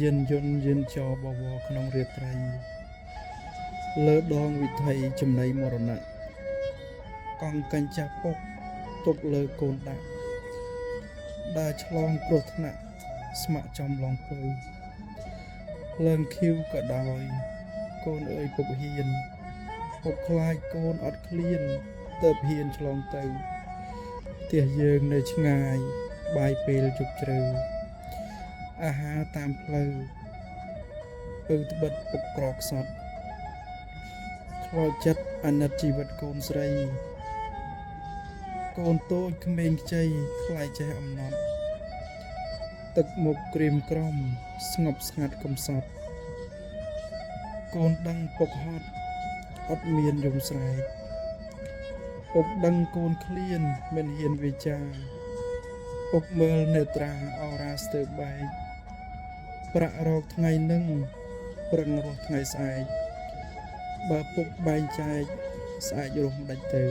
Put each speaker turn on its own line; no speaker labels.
យានយន្តយានចរបវរក្នុងរាត្រីលើដងវិថីចំណីមរណៈកង់កញ្ចាស់ពុកទុកលើកូនដាក់ដើរឆ្លងគ្រោះថ្នាក់ស្ម័គ្រចំឡងពៅឡើងឃីវក៏ដោយកូនអើយពុកហ៊ានពុកខ្លាចកូនអត់ឃ្លានទៅហ៊ានឆ្លងទៅផ្ទះយើងនៅឆ្ងាយបាយពេលជប់ជ្រៅអាហារតាមផ្លូវពៅត្បិតពុកក្រខ្សត់ខ្លោចចិត្តអាណិតជីវិតកូនស្រីកូនតូចក្មេងខ្ចីខ្លាចចេះអំណត់ទឹកមុខក្រៀមក្រំស្ងប់ស្ងាត់កំសត់កូនដឹងពុកហត់អត់មានយំស្រែកពុកដឹងកូនឃ្លានមិនហ៊ានវិចារពុកមើលនេត្រាអរាស្ទើបែកប្រាក់រកថ្ងៃនឹងប្រឹងរស់ថ្ងៃស្អែកបើពុកបែងចែកស្អែករស់មិនដាច់ទៅ